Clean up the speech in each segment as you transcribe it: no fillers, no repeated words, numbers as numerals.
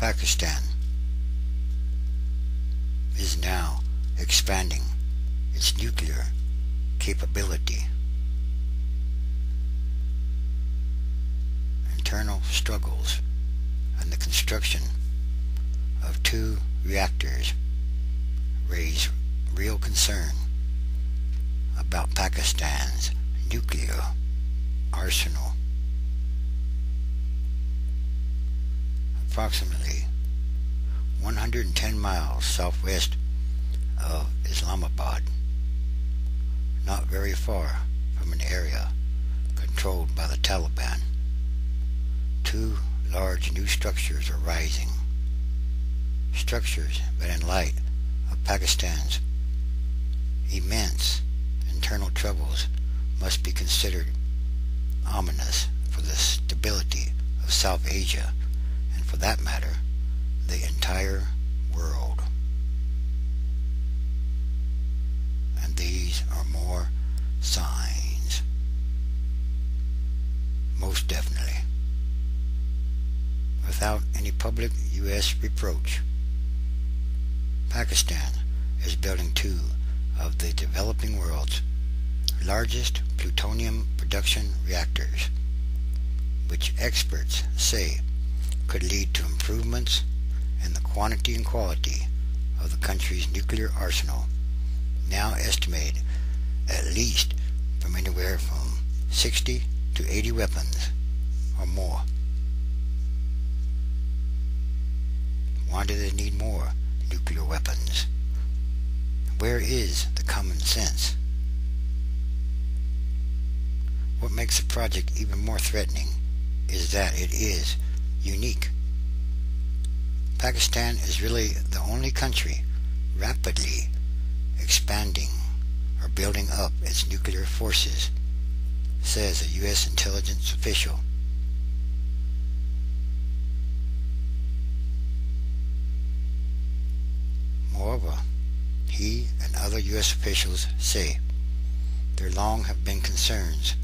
Pakistan is now expanding its nuclear capability. Internal struggles and the construction of 2 reactors raise real concern about Pakistan's nuclear arsenal. Approximately 110 miles southwest of Islamabad, not very far from an area controlled by the Taliban, 2 large new structures are rising. Structures that, in light of Pakistan's immense internal troubles, must be considered ominous for the stability of South Asia, and for that matter, the entire world. And these are more signs. Most definitely. Without any public U.S. reproach, Pakistan is building 2 of the developing world's largest plutonium production reactors, which experts say could lead to improvements in the quantity and quality of the country's nuclear arsenal, now estimated at least from anywhere from 60 to 80 weapons or more. Why do they need more nuclear weapons? Where is the common sense? What makes the project even more threatening is that it is unique. Pakistan is really the only country rapidly expanding or building up its nuclear forces, says a U.S. intelligence official. Moreover, he and other U.S. officials say there long have been concerns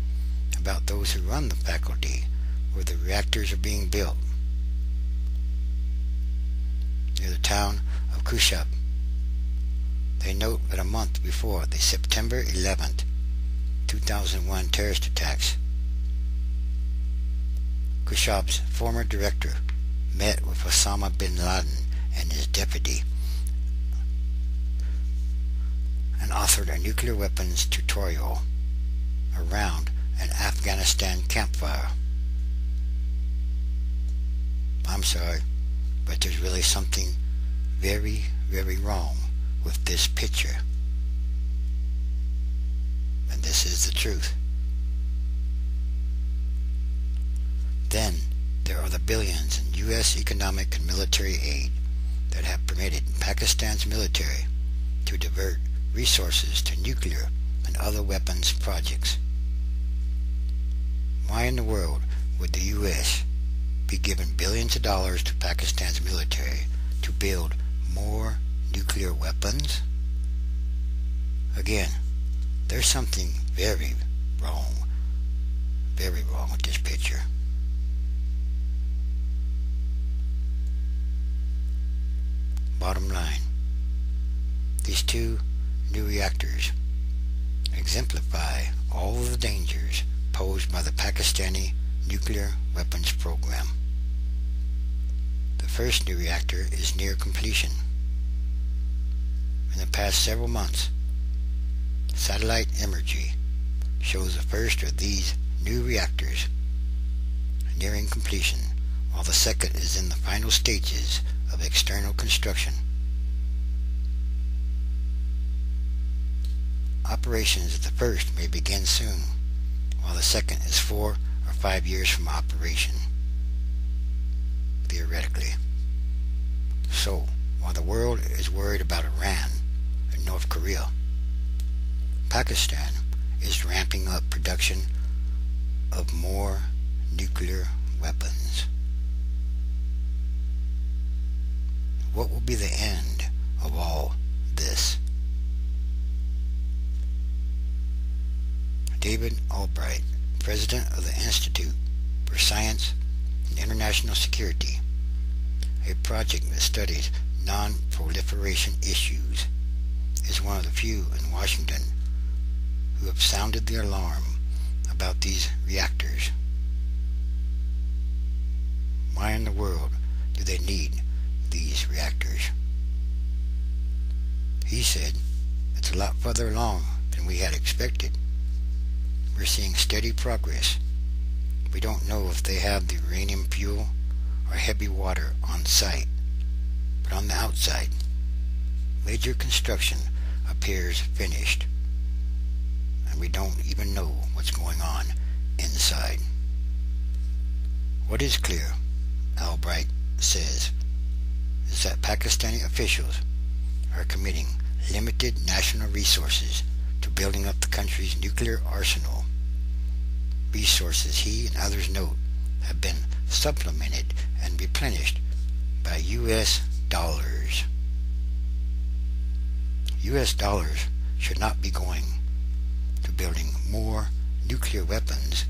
about those who run the faculty where the reactors are being built, near the town of Khushab. They note that a month before the September 11th, 2001 terrorist attacks, Khushab's former director met with Osama bin Laden and his deputy and authored a nuclear weapons tutorial around an Afghanistan campfire. I'm sorry, but there's really something very, very wrong with this picture. And this is the truth. Then there are the billions in U.S. economic and military aid that have permitted Pakistan's military to divert resources to nuclear and other weapons projects. Why in the world would the U.S. be giving billions of dollars to Pakistan's military to build more nuclear weapons? Again, there's something very wrong with this picture. Bottom line, these 2 new reactors exemplify all of the dangers posed by the Pakistani nuclear weapons program. The first new reactor is near completion. In the past several months, satellite imagery shows the first of these new reactors nearing completion, while the second is in the final stages of external construction. Operations of the first may begin soon, while the second is 4 or 5 years from operation, theoretically. So, while the world is worried about Iran and North Korea, Pakistan is ramping up production of more nuclear weapons. What will be the end of all this? David Albright, president of the Institute for Science and International Security, a project that studies non-proliferation issues, is one of the few in Washington who have sounded the alarm about these reactors. Why in the world do they need these reactors? He said it's a lot further along than we had expected. We're seeing steady progress. We don't know if they have the uranium fuel or heavy water on site, but on the outside, major construction appears finished, and we don't even know what's going on inside. What is clear, Albright says, is that Pakistani officials are committing limited national resources to building up the country's nuclear arsenal. Resources he and others note have been supplemented and replenished by U.S. dollars. U.S. dollars should not be going to building more nuclear weapons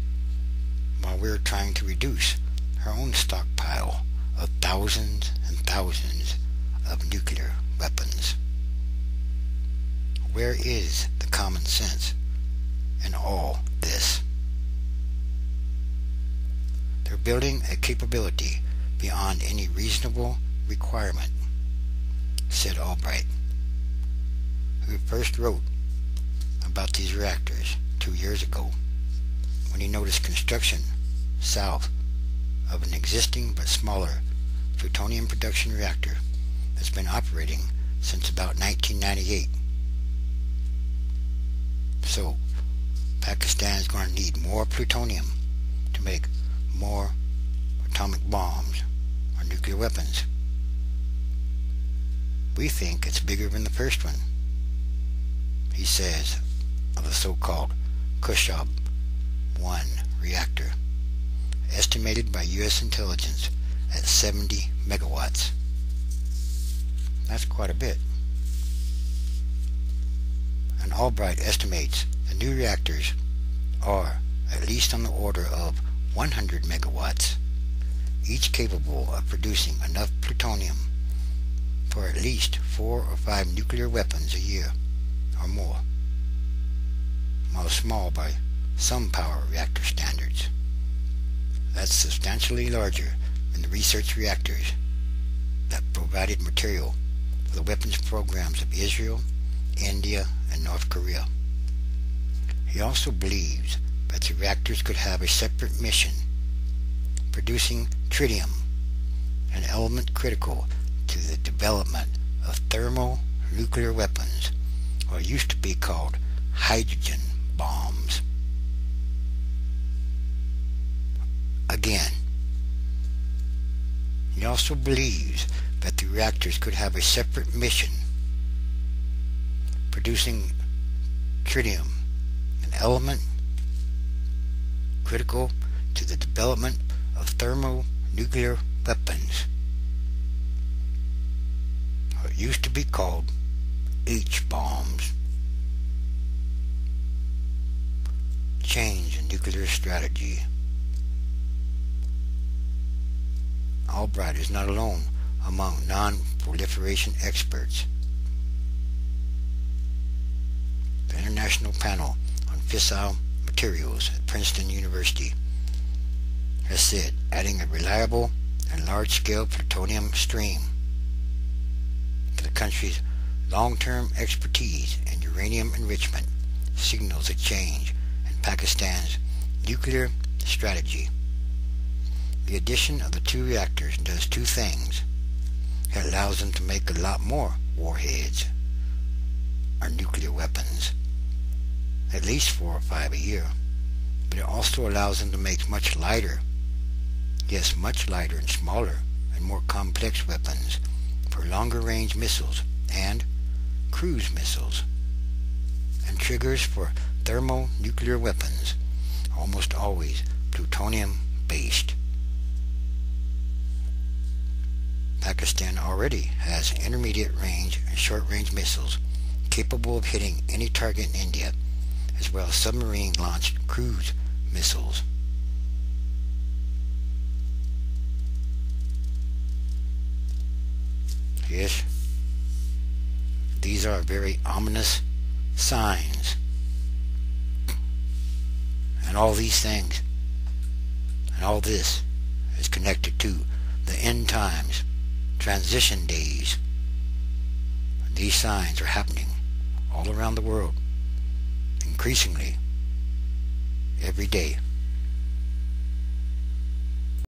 while we're trying to reduce our own stockpile of thousands and thousands of nuclear weapons. Where is the common sense in all this? They're building a capability beyond any reasonable requirement, said Albright, who first wrote about these reactors 2 years ago when he noticed construction south of an existing but smaller plutonium production reactor that's been operating since about 1998. So, Pakistan is going to need more plutonium to make more atomic bombs or nuclear weapons. We think it's bigger than the first one, he says, of the so-called Khushab-1 reactor, estimated by U.S. intelligence at 70 megawatts. That's quite a bit. And Albright estimates the new reactors are at least on the order of 100 megawatts, each capable of producing enough plutonium for at least 4 or 5 nuclear weapons a year or more, while small by some power reactor standards. That's substantially larger than the research reactors that provided material for the weapons programs of Israel, India, and North Korea. He also believes that the reactors could have a separate mission, producing tritium, an element critical to the development of thermonuclear weapons, or used to be called hydrogen bombs. Again, he also believes that the reactors could have a separate mission, producing tritium, an element critical to the development of thermonuclear weapons, or it used to be called H-bombs. Change in nuclear strategy. Albright is not alone among non-proliferation experts. The International Panel on Fissile Materials at Princeton University has said adding a reliable and large-scale plutonium stream to the country's long-term expertise in uranium enrichment signals a change in Pakistan's nuclear strategy. The addition of the 2 reactors does 2 things. It allows them to make a lot more warheads or nuclear weapons, at least 4 or 5 a year, but it also allows them to make much lighter, yes, much lighter and smaller and more complex weapons for longer range missiles and cruise missiles. And triggers for thermonuclear weapons are almost always plutonium based. Pakistan already has intermediate range and short range missiles capable of hitting any target in India, as well as submarine launched cruise missiles. Yes, these are very ominous signs. And all these things, and all this is connected to the end times, transition days. These signs are happening all around the world, increasingly, every day.